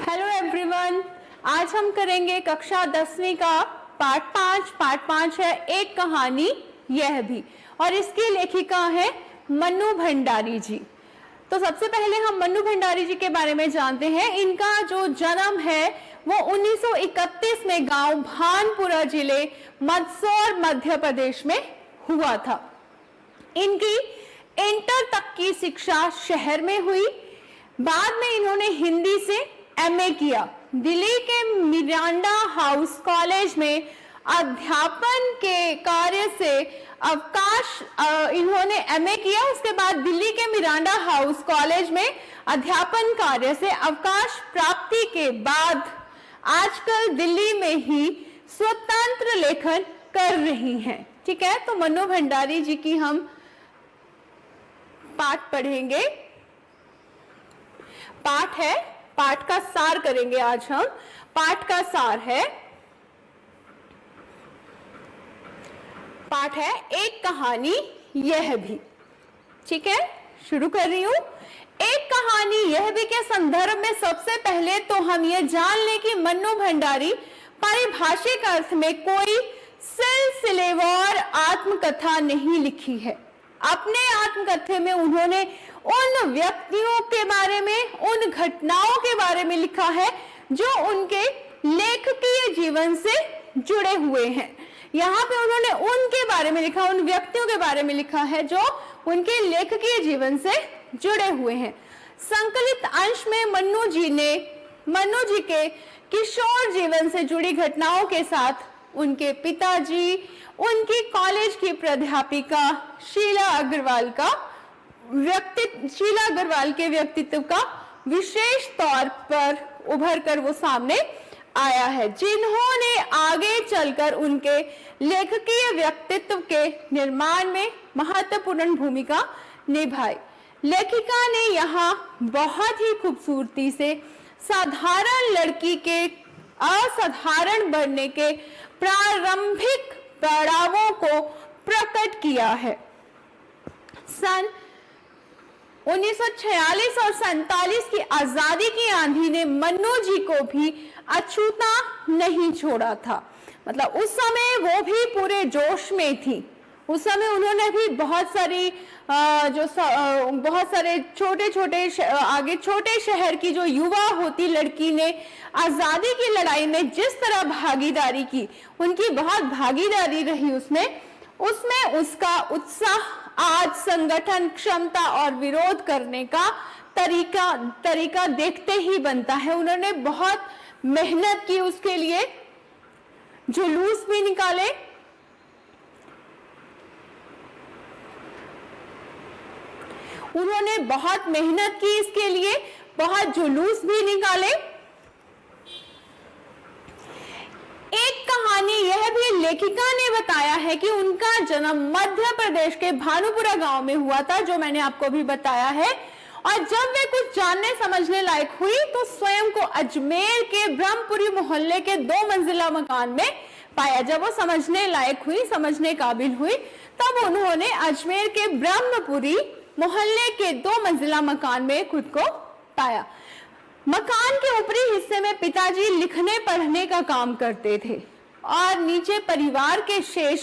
Hello everyone, आज हम करेंगे कक्षा 10वीं का पार्ट 5। पार्ट 5 है एक कहानी यह भी, और इसकी लेखिका है मन्नू भंडारी जी। तो सबसे पहले हम मन्नू भंडारी जी के बारे में जानते हैं। इनका जो जन्म है वो 1931 में गांव भानपुरा जिले मंदसौर मध्य प्रदेश में हुआ था। इनकी इंटर तक की शिक्षा शहर में हुई। बाद में इन्होंने हिंदी से एमए किया। दिल्ली के मिरांडा हाउस कॉलेज में अध्यापन के कार्य से अवकाश इन्होंने एमए किया। उसके बाद दिल्ली के मिरांडा हाउस कॉलेज में अध्यापन कार्य से अवकाश प्राप्ति के बाद आजकल दिल्ली में ही स्वतंत्र लेखन कर रही हैं। ठीक है, तो मन्नू भंडारी जी की हम पाठ पढ़ेंगे। पाठ का सार करेंगे आज हम। पाठ का सार है, पाठ है एक कहानी यह भी। ठीक है, शुरू कर रही हूं। एक कहानी यह भी के संदर्भ में सबसे पहले तो हम ये जान लें कि मन्नू भंडारी पारिभाषिक अर्थ में कोई सिलसिलेवार आत्मकथा नहीं लिखी है। अपने आत्मकथा में उन्होंने उन व्यक्तियों के बारे में, उन घटनाओं के बारे में लिखा है जो उनके लेखकीय जीवन से जुड़े हुए हैं। यहाँ पे उन्होंने उनके बारे में लिखा, उन व्यक्तियों के बारे में लिखा है जो उनके लेखकीय जीवन से जुड़े हुए हैं। संकलित अंश में मन्नू जी के किशोर जीवन से जुड़ी घटनाओं के साथ उनके पिताजी, उनकी कॉलेज की प्राध्यापिका शीला अग्रवाल के व्यक्तित्व का विशेष तौर पर उभर कर वो सामने आया है, जिन्होंने आगे चलकर उनके लेखकीय व्यक्तित्व के निर्माण में महत्वपूर्ण भूमिका निभाई। लेखिका ने यहाँ बहुत ही खूबसूरती से साधारण लड़की के असाधारण बनने के प्रारंभिक पड़ावों को प्रकट किया है। सन 1946 और 47 की आजादी की आंधी ने मन्नू जी को भी अछूता नहीं छोड़ा था। मतलब उस समय वो भी पूरे जोश में थी। उस समय उन्होंने भी बहुत सारे छोटे शहर की जो युवा होती लड़की ने आजादी की लड़ाई में जिस तरह भागीदारी की, उनकी बहुत भागीदारी रही उसमें उसका उत्साह आज संगठन क्षमता और विरोध करने का तरीका देखते ही बनता है। उन्होंने बहुत मेहनत की, उसके लिए जुलूस भी निकाले। उन्होंने बहुत मेहनत की, इसके लिए बहुत जुलूस भी निकाले। एक कहानी यह भी लेखिका ने बताया है कि उनका जन्म मध्य प्रदेश के भानुपुरा गांव में हुआ था, जो मैंने आपको भी बताया है। और जब वे कुछ जानने समझने लायक हुई तो स्वयं को अजमेर के ब्रह्मपुरी मोहल्ले के 2 मंजिला मकान में पाया। जब वो समझने लायक हुई, समझने काबिल हुई, तब उन्होंने अजमेर के ब्रह्मपुरी मोहल्ले के 2 मंजिला मकान में खुद को पाया। मकान के ऊपरी हिस्से में पिताजी लिखने पढ़ने का काम करते थे और नीचे परिवार के शेष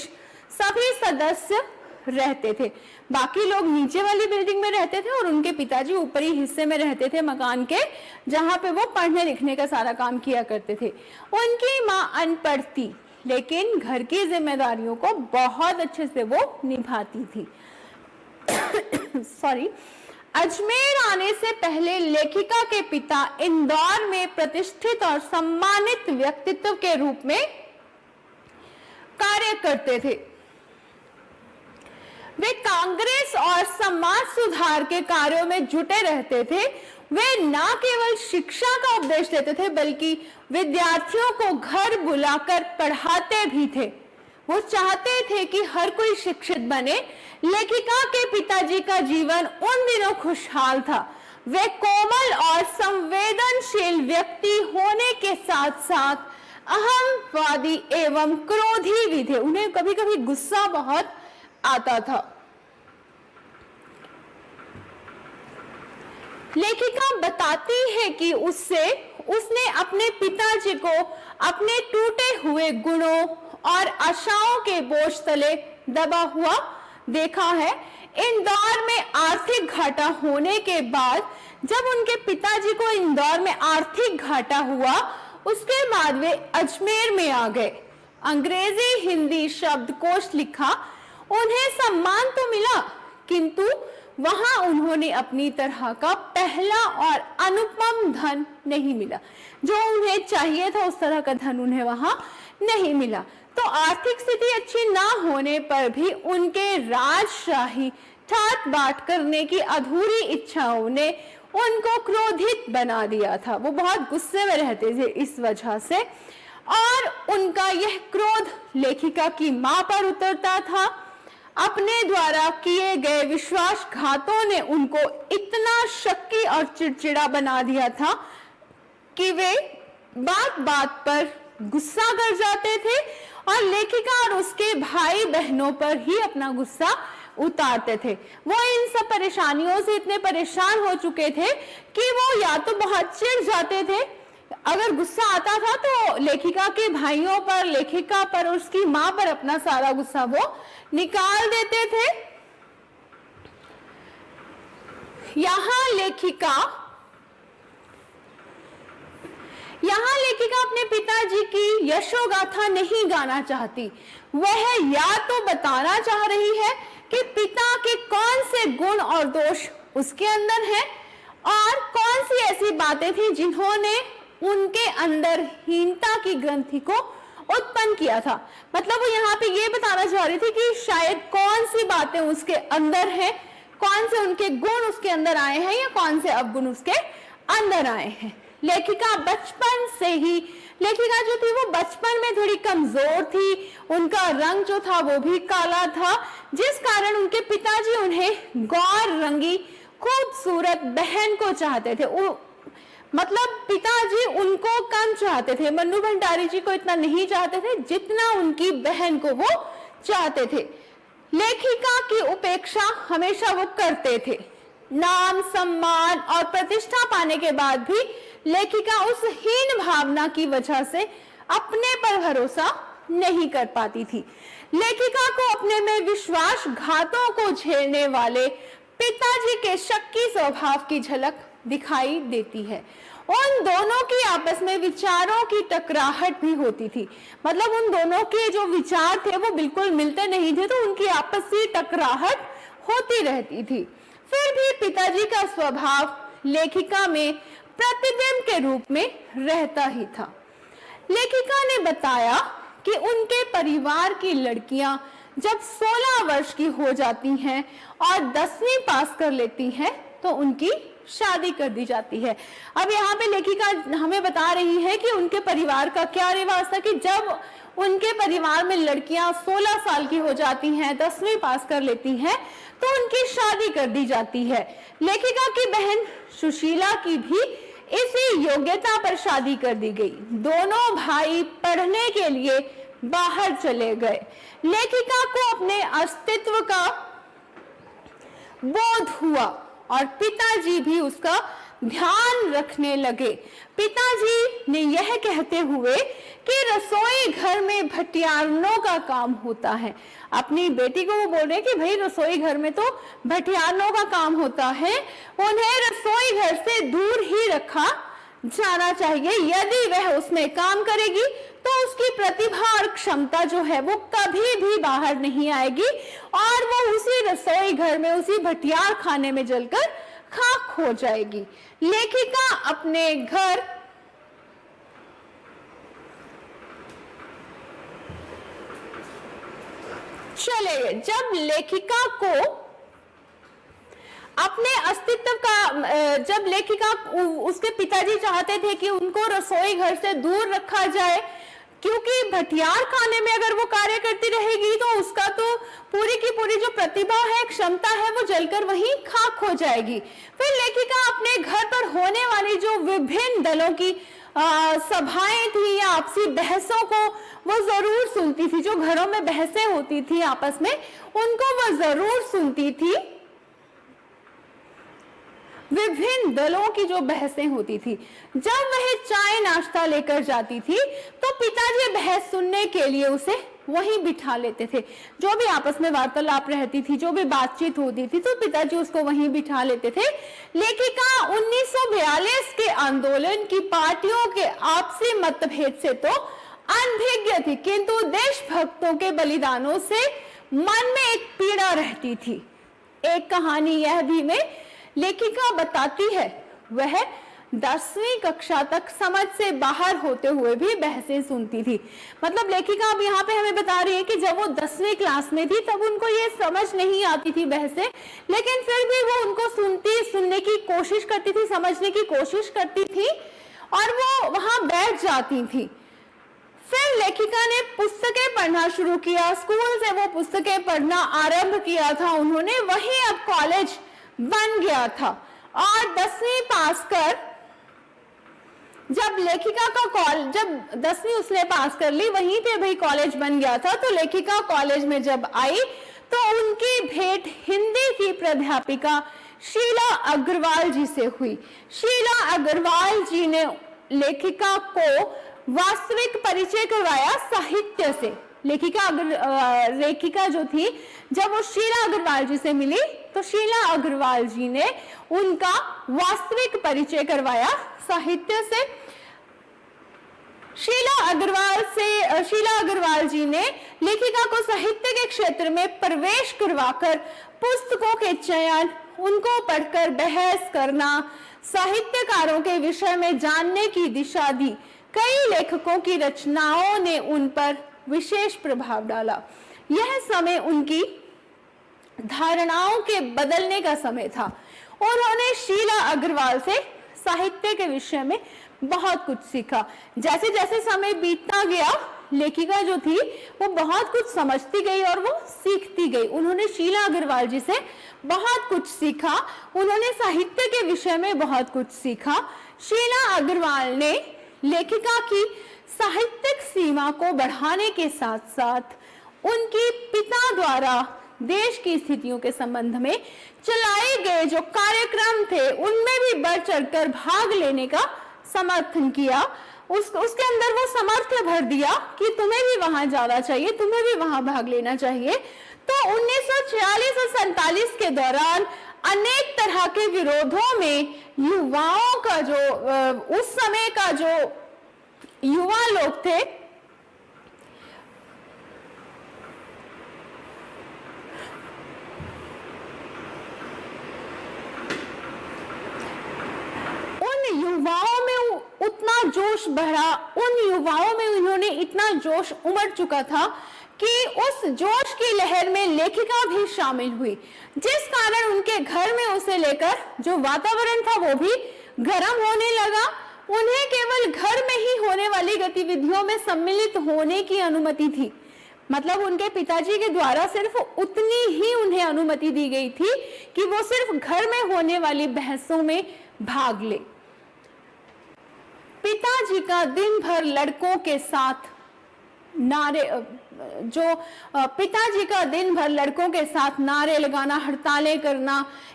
सभी सदस्य रहते थे। बाकी लोग नीचे वाली बिल्डिंग में रहते थे और उनके पिताजी ऊपरी हिस्से में रहते थे मकान के, जहां पे वो पढ़ने लिखने का सारा काम किया करते थे। उनकी माँ अनपढ़ थी, लेकिन घर की जिम्मेदारियों को बहुत अच्छे से वो निभाती थी। सॉरी। अजमेर आने से पहले लेखिका के पिता इंदौर में प्रतिष्ठित और सम्मानित व्यक्तित्व के रूप में कार्य करते थे। वे कांग्रेस और समाज सुधार के कार्यों में जुटे रहते थे। वे न केवल शिक्षा का उपदेश देते थे, बल्कि विद्यार्थियों को घर बुलाकर पढ़ाते भी थे। वो चाहते थे कि हर कोई शिक्षित बने। लेखिका के पिताजी का जीवन उन दिनों खुशहाल था। वे कोमल और संवेदनशील व्यक्ति होने के साथ साथ अहंवादी एवं क्रोधी भी थे। उन्हें कभी कभी गुस्सा बहुत आता था। लेखिका बताती है कि उससे उसने अपने पिताजी को अपने टूटे हुए गुणों और आशाओं के बोझ तले दबा हुआ देखा है। इंदौर में आर्थिक घाटा होने के बाद जब उनके पिताजी को इंदौर में आर्थिक घाटा हुआ, उसके बाद वे अजमेर में आ गए। अंग्रेजी हिंदी शब्दकोश लिखा। उन्हें सम्मान तो मिला, किंतु वहां उन्होंने अपनी तरह का पहला और अनुपम धन नहीं मिला। जो उन्हें चाहिए था उस तरह का धन उन्हें वहां नहीं मिला। तो आर्थिक स्थिति अच्छी ना होने पर भी उनके राजशाही ठाट बाट करने की अधूरी इच्छाओं ने उनको क्रोधित बना दिया था। वो बहुत गुस्से में रहते थे इस वजह से, और उनका यह क्रोध लेखिका की मां पर उतरता था। अपने द्वारा किए गए विश्वासघातों ने उनको इतना शक्की और चिड़चिड़ा बना दिया था कि वे बात बात पर गुस्सा कर जाते थे और लेखिका और उसके भाई बहनों पर ही अपना गुस्सा उतारते थे। वो इन सब परेशानियों से इतने परेशान हो चुके थे कि वो या तो बहुत चिढ़ जाते थे, अगर गुस्सा आता था तो लेखिका के भाइयों पर, लेखिका पर, उसकी मां पर अपना सारा गुस्सा वो निकाल देते थे। यहां लेखिका अपने पिताजी की यशोगाथा नहीं गाना चाहती। वह या तो बताना चाह रही है कि पिता के कौन से गुण और दोष उसके अंदर हैं और कौन सी ऐसी बातें थी जिन्होंने उनके अंदर हीनता की ग्रंथि को उत्पन्न किया था। मतलब वो यहाँ पे ये बताना चाह रही थी कि शायद कौन सी बातें उसके अंदर हैं, कौन से उनके गुण उसके अंदर आए हैं या कौन से अवगुण उसके अंदर आए हैं। लेखिका जो थी वो बचपन में थोड़ी कमजोर थी, उनका रंग जो था वो भी काला था, जिस कारण उनके पिताजी उन्हें गौर रंगी खूबसूरत बहन को चाहते थे। मतलब पिताजी उनको कम चाहते थे, मन्नू भंडारी जी को इतना नहीं चाहते थे जितना उनकी बहन को वो चाहते थे। लेखिका की उपेक्षा हमेशा वो करते थे। नाम, सम्मान और प्रतिष्ठा पाने के बाद भी लेखिका उस हीन भावना की वजह से अपने पर भरोसा नहीं कर पाती थी। लेखिका को अपने में विश्वासघातों को झेलने वाले पिताजी के शक्की स्वभाव की झलक दिखाई देती है। उन दोनों की आपस में विचारों की टकराहट भी होती थी। मतलब उन दोनों के जो विचार थे वो बिल्कुल मिलते नहीं थे, तो उनकी आपसी टकराहट होती रहती थी। फिर भी पिताजी का स्वभाव लेखिका में प्रतिबिंब के रूप में रहता ही था। लेखिका ने बताया कि उनके परिवार की लड़कियां जब 16 वर्ष की हो जाती हैं और 10वीं पास कर लेती हैं तो उनकी शादी कर दी जाती है। अब यहाँ पे लेखिका हमें बता रही है कि उनके परिवार का क्या रिवाज था कि जब उनके परिवार में लड़कियां 16 साल की हो जाती हैं, 10वीं पास कर लेती हैं, तो उनकी शादी कर दी जाती है। लेखिका की बहन सुशीला की भी इसी योग्यता पर शादी कर दी गई। दोनों भाई पढ़ने के लिए बाहर चले गए। लेखिका को अपने अस्तित्व का बोध हुआ और पिताजी भी उसका ध्यान रखने लगे। पिताजी ने यह कहते हुए कि रसोई घर में भटियारनों का काम होता है, अपनी बेटी को वो बोल रहे हैं कि भाई रसोई घर में तो भटियारनों का काम होता है, उन्हें रसोई घर से दूर ही रखा जाना चाहिए। यदि वह उसमें काम करेगी तो उसकी प्रतिभा और क्षमता जो है वो कभी भी बाहर नहीं आएगी और वो उसी रसोई घर में, उसी भटियार खाने में जलकर खाक हो जाएगी। लेखिका अपने घर चले गए। जब लेखिका को अपने अस्तित्व का, जब लेखिका, उसके पिताजी चाहते थे कि उनको रसोई घर से दूर रखा जाए, क्योंकि भटियार खाने में अगर वो कार्य करती रहेगी तो उसका तो पूरी की पूरी जो प्रतिभा है, क्षमता है, वो जलकर वहीं खाक हो जाएगी। फिर लेखिका अपने घर पर होने वाली जो विभिन्न दलों की सभाएं थी या आपसी बहसों को वो जरूर सुनती थी। जो घरों में बहसें होती थी आपस में, उनको वो जरूर सुनती थी विभिन्न दलों की जो बहसें होती थी। जब वह चाय नाश्ता लेकर जाती थी तो पिताजी बहस सुनने के लिए उसे वहीं बिठा लेते थे। जो भी आपस में वार्तालाप रहती थी, जो भी बातचीत होती थी, तो पिताजी उसको वहीं बिठा लेते थे। लेखिका 1942 के आंदोलन की पार्टियों के आपसी मतभेद से तो अनभिज्ञ थी, किंतु देशभक्तों के बलिदानों से मन में एक पीड़ा रहती थी। एक कहानी यह भी में लेखिका बताती है, वह 10वीं कक्षा तक समझ से बाहर होते हुए भी बहसें सुनती थी। मतलब लेखिका अब यहाँ पे हमें बता रही है कि जब वो 10वीं क्लास में थी तब उनको ये समझ नहीं आती थी बहसें, लेकिन फिर भी वो उनको सुनने की कोशिश करती थी, समझने की कोशिश करती थी और वो वहां बैठ जाती थी। फिर लेखिका ने पुस्तकें पढ़ना शुरू किया, स्कूल से वो पुस्तकें पढ़ना आरंभ किया था उन्होंने। वही अब कॉलेज बन गया था और 10वीं पास कर जब लेखिका का जब 10वीं उसने पास कर ली, वहीं पे भाई कॉलेज बन गया था। तो लेखिका कॉलेज में जब आई तो उनकी भेंट हिंदी की प्राध्यापिका शीला अग्रवाल जी से हुई। शीला अग्रवाल जी ने लेखिका को वास्तविक परिचय करवाया साहित्य से। लेखिका जो थी, जब वो शीला अग्रवाल जी से मिली तो शीला अग्रवाल जी ने उनका वास्तविक परिचय करवाया साहित्य से। शीला अग्रवाल जी ने लेखिका को साहित्य के क्षेत्र में प्रवेश करवाकर पुस्तकों के चयन, उनको पढ़कर बहस करना, साहित्यकारों के विषय में जानने की दिशा दी। कई लेखकों की रचनाओं ने उन पर विशेष प्रभाव डाला। यह समय उनकी धारणाओं के बदलने का समय था। उन्होंने शीला अग्रवाल से साहित्य के विषय में बहुत कुछ सीखा। जैसे जैसे समय बीतता गया, लेखिका जो थी वो बहुत कुछ समझती गई और वो सीखती गई। उन्होंने शीला अग्रवाल जी से बहुत कुछ सीखा, उन्होंने साहित्य के विषय में बहुत कुछ सीखा। शीला अग्रवाल ने लेखिका की साहित्यिक सीमा को बढ़ाने के साथ साथ उनकी पिता द्वारा देश की स्थितियों के संबंध में चलाए गए जो कार्यक्रम थे उनमें भी बढ़ चढ़कर भाग लेने का समर्थन किया। उसके अंदर वो सामर्थ्य भर दिया कि तुम्हें भी वहां जाना चाहिए, तुम्हें भी वहां भाग लेना चाहिए। तो 1946 और 47 के दौरान अनेक तरह के विरोधों में युवाओं का जो उस समय का जो युवा लोग थे, उन युवाओं में उतना जोश भरा, उन युवाओं में उन्होंने इतना जोश उमड़ चुका था कि उस जोश की लहर में लेखिका भी शामिल हुई, जिस कारण उनके घर में उसे लेकर जो वातावरण था वो भी गर्म होने लगा। उन्हें केवल घर में ही होने वाली गतिविधियों में सम्मिलित होने की अनुमति थी। मतलब उनके पिताजी के द्वारा सिर्फ उतनी ही उन्हें अनुमति दी गई थी कि वो सिर्फ घर में होने वाली बहसों में भाग ले। पिताजी का दिन भर लड़कों के साथ पिताजी का दिन भर लड़कों के साथ नारे लगाना, हड़तालें करना,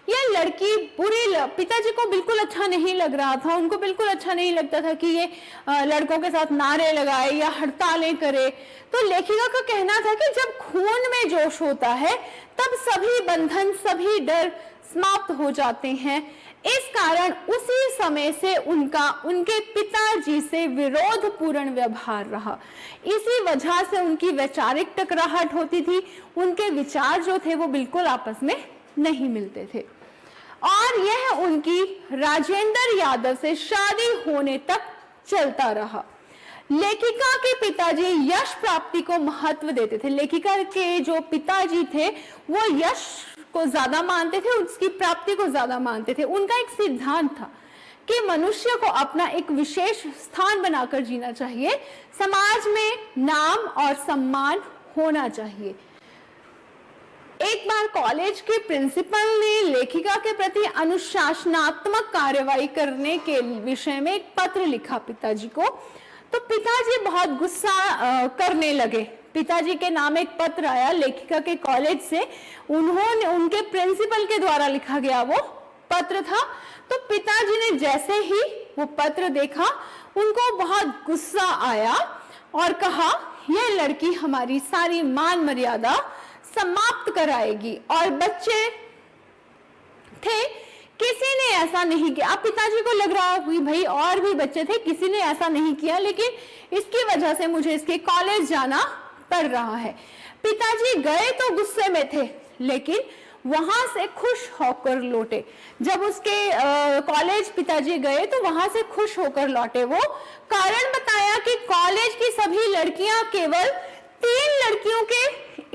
यह लड़की पिताजी को बिल्कुल अच्छा नहीं लग रहा था। उनको बिल्कुल अच्छा नहीं लगता था कि ये लड़कों के साथ नारे लगाए या हड़तालें करे। तो लेखिका का कहना था कि जब खून में जोश होता है तब सभी बंधन, सभी डर समाप्त हो जाते हैं। इस कारण उसी समय से उनके पिताजी से विरोधपूर्ण व्यवहार रहा। इसी वजह से उनकी वैचारिक टकराहट होती थी, उनके विचार जो थे वो बिल्कुल आपस में नहीं मिलते थे। और यह उनकी राजेंद्र यादव से शादी होने तक चलता रहा। लेखिका के पिताजी यश प्राप्ति को महत्व देते थे। लेखिका के जो पिताजी थे वो यश को ज्यादा मानते थे, उसकी प्राप्ति को ज्यादा मानते थे। उनका एक सिद्धांत था कि मनुष्य को अपना एक विशेष स्थान बनाकर जीना चाहिए, समाज में नाम और सम्मान होना चाहिए। एक बार कॉलेज के प्रिंसिपल ने लेखिका के प्रति अनुशासनात्मक कार्रवाई करने के विषय में एक पत्र लिखा पिताजी को। तो पिताजी बहुत गुस्सा करने लगे। पिताजी के नाम एक पत्र आया लेखिका के कॉलेज से, उन्होंने उनके प्रिंसिपल के द्वारा लिखा गया वो पत्र था। तो पिताजी ने जैसे ही वो पत्र देखा, उनको बहुत गुस्सा आया और कहा, यह लड़की हमारी सारी मान मर्यादा समाप्त कराएगी। और बच्चे थे, किसी ने ऐसा नहीं किया। अब पिताजी को लग रहा कि भाई और भी बच्चे थे, किसी ने ऐसा नहीं किया, लेकिन इसकी वजह से मुझे इसके कॉलेज जाना पड़ रहा है। पिताजी गए तो गुस्से में थे, लेकिन वहां से खुश होकर लौटे। जब उसके कॉलेज पिताजी गए तो वहां से खुश होकर लौटे। वो कारण बताया कि कॉलेज की सभी लड़कियां केवल 3 लड़कियों के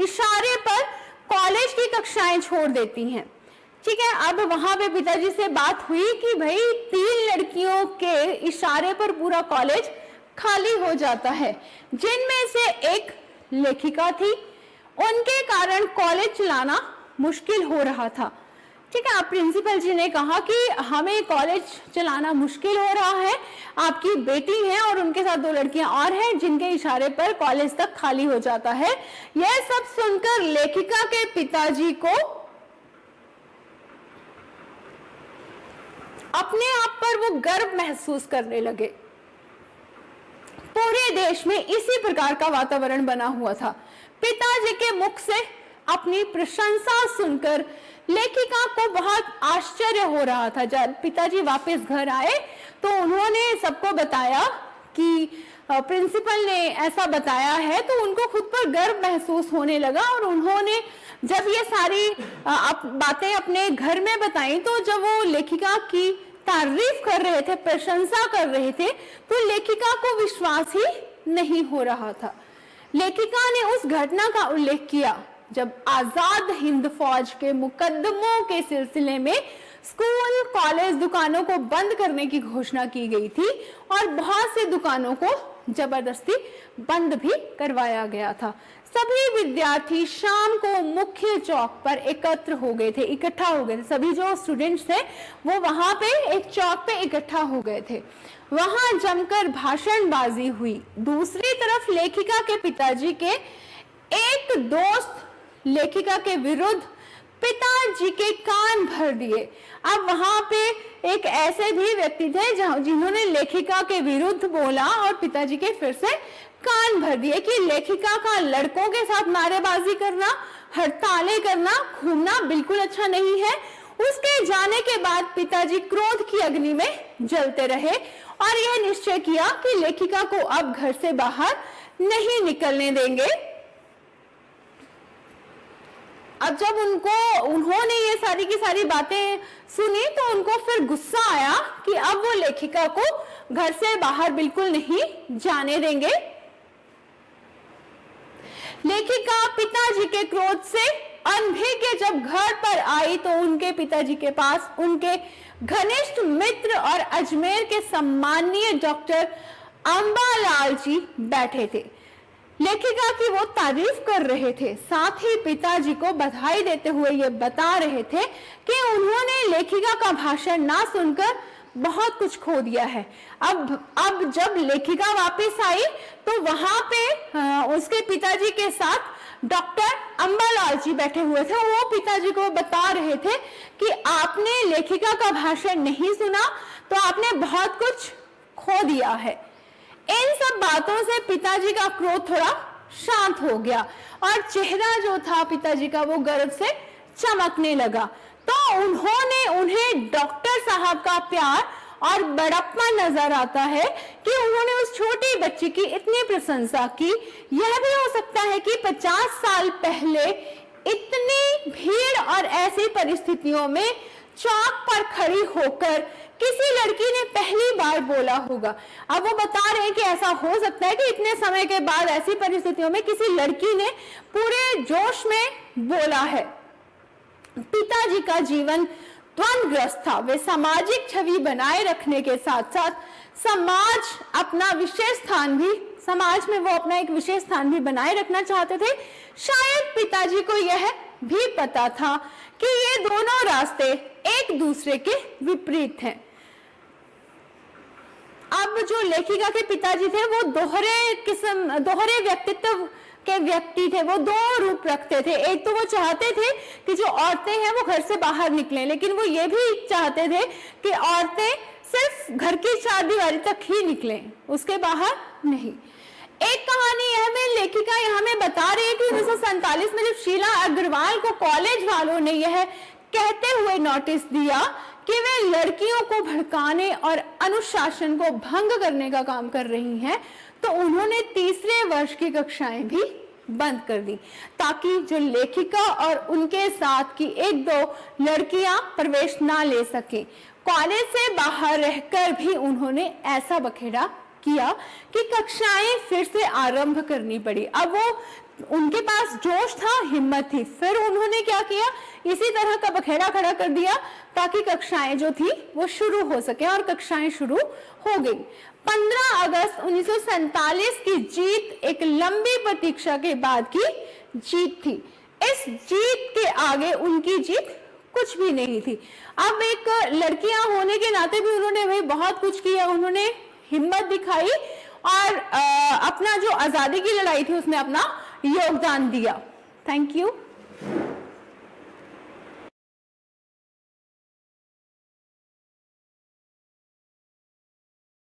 इशारे पर कॉलेज की कक्षाएं छोड़ देती हैं। ठीक है, अब वहां पे पिताजी से बात हुई कि भाई 3 लड़कियों के इशारे पर पूरा कॉलेज खाली हो जाता है, जिनमें से एक लेखिका थी। उनके कारण कॉलेज चलाना मुश्किल हो रहा था। ठीक है, अब प्रिंसिपल जी ने कहा कि हमें कॉलेज चलाना मुश्किल हो रहा है, आपकी बेटी है और उनके साथ 2 लड़कियां और हैं जिनके इशारे पर कॉलेज तक खाली हो जाता है। यह सब सुनकर लेखिका के पिताजी को अपने आप पर वो गर्व महसूस करने लगे। पूरे देश में इसी प्रकार का वातावरण बना हुआ था। पिताजी के मुख से अपनी प्रशंसा सुनकर लेखिका को बहुत आश्चर्य हो रहा था। जब पिताजी वापस घर आए तो उन्होंने सबको बताया कि प्रिंसिपल ने ऐसा बताया है, तो उनको खुद पर गर्व महसूस होने लगा। और उन्होंने जब ये सारी बातें अपने घर में बताई, तो जब वो लेखिका की तारीफ कर रहे थे, प्रशंसा कर रहे थे, तो लेखिका को विश्वास ही नहीं हो रहा था। लेखिका ने उस घटना का उल्लेख किया जब आजाद हिंद फौज के मुकदमों के सिलसिले में स्कूल, कॉलेज, दुकानों को बंद करने की घोषणा की गई थी और बहुत से दुकानों को जबरदस्ती बंद भी करवाया गया था। सभी विद्यार्थी शाम को मुख्य चौक पर इकट्ठा हो गए थे। सभी जो स्टूडेंट्स थे वो वहां पे एक चौक पे इकट्ठा हो गए थे। वहां जमकर भाषणबाजी हुई। दूसरी तरफ लेखिका के पिताजी के एक दोस्त लेखिका के विरुद्ध पिताजी के कान भर दिए। अब वहां पे एक ऐसे भी व्यक्ति थे जिन्होंने लेखिका के विरुद्ध बोला और पिताजी के फिर से कान भर दिए कि लेखिका का लड़कों के साथ नारेबाजी करना, हड़तालें करना, घूमना बिल्कुल अच्छा नहीं है। उसके जाने के बाद पिताजी क्रोध की अग्नि में जलते रहे और यह निश्चय किया कि लेखिका को अब घर से बाहर नहीं निकलने देंगे। अब जब उन्होंने ये सारी की सारी बातें सुनी तो उनको फिर गुस्सा आया कि अब वो लेखिका को घर से बाहर बिल्कुल नहीं जाने देंगे। लेखिका पिताजी के क्रोध से अनभिज्ञ जब घर पर आई तो उनके पिताजी के पास उनके घनिष्ठ मित्र और अजमेर के सम्मानीय डॉक्टर अंबालाल जी बैठे थे। लेखिका की वो तारीफ कर रहे थे, साथ ही पिताजी को बधाई देते हुए ये बता रहे थे कि उन्होंने लेखिका का भाषण ना सुनकर बहुत कुछ खो दिया है। अब जब लेखिका वापस आई तो वहां पे उसके पिताजी के साथ डॉक्टर अंबालाल जी बैठे हुए थे। वो पिताजी को बता रहे थे कि आपने लेखिका का भाषण नहीं सुना तो आपने बहुत कुछ खो दिया है। इन सब बातों से पिताजी का क्रोध थोड़ा शांत हो गया और चेहरा जो था पिताजी का वो गर्व से चमकने लगा। तो उन्हें डॉक्टर साहब का प्यार और बड़प्पन नजर आता है कि उन्होंने उस छोटी बच्ची की इतनी प्रशंसा की। यह भी हो सकता है कि 50 साल पहले इतनी भीड़ और ऐसी परिस्थितियों में चौक पर खड़ी होकर किसी लड़की ने पहली बार बोला होगा। अब वो बता रहे हैं कि ऐसा हो सकता है कि इतने समय के बाद ऐसी परिस्थितियों में किसी लड़की ने पूरे जोश में बोला है। पिताजी का जीवन द्वंद्वग्रस्त था। वे सामाजिक छवि बनाए रखने के साथ साथ समाज में वो अपना एक विशेष स्थान भी बनाए रखना चाहते थे। शायद पिताजी को यह भी पता था कि ये दोनों रास्ते एक दूसरे के विपरीत हैं। अब जो लेखिका के पिताजी थे वो दोहरे व्यक्तित्व के व्यक्ति थे वो दो रूप रखते थे। एक तो वो चाहते थे कि जो औरतें हैं वो घर से बाहर निकलें, लेकिन वो ये भी चाहते थे कि औरतें सिर्फ घर की चार दीवारी तक ही निकलें, उसके बाहर नहीं। एक कहानी यह में लेखिका यहाँ में बता रही है कि 1947 में जब शीला अग्रवाल को कॉलेज वालों ने यह कहते हुए नोटिस दिया कि वे लड़कियों को भड़काने और अनुशासन को भंग करने का काम कर रही हैं, तो उन्होंने तीसरे वर्ष की कक्षाएं भी बंद कर दी ताकि जो लेखिका और उनके साथ की एक दो लड़कियां प्रवेश ना ले सके। कॉलेज से बाहर रहकर भी उन्होंने ऐसा बखेड़ा किया कि कक्षाएं फिर से आरंभ करनी पड़ी। अब वो उनके पास जोश था, हिम्मत थी, फिर उन्होंने क्या किया, इसी तरह का बखेड़ा खड़ा कर दिया ताकि कक्षाएं जो थी वो शुरू हो सके, और कक्षाएं शुरू हो गई। 15 अगस्त 1947 की जीत एक लंबी प्रतीक्षा के बाद की जीत थी। इस जीत के आगे उनकी जीत कुछ भी नहीं थी। अब एक लड़कियां होने के नाते भी उन्होंने भाई बहुत कुछ किया, उन्होंने हिम्मत दिखाई और अपना जो आजादी की लड़ाई थी उसमें अपना योगदान दिया। Thank you.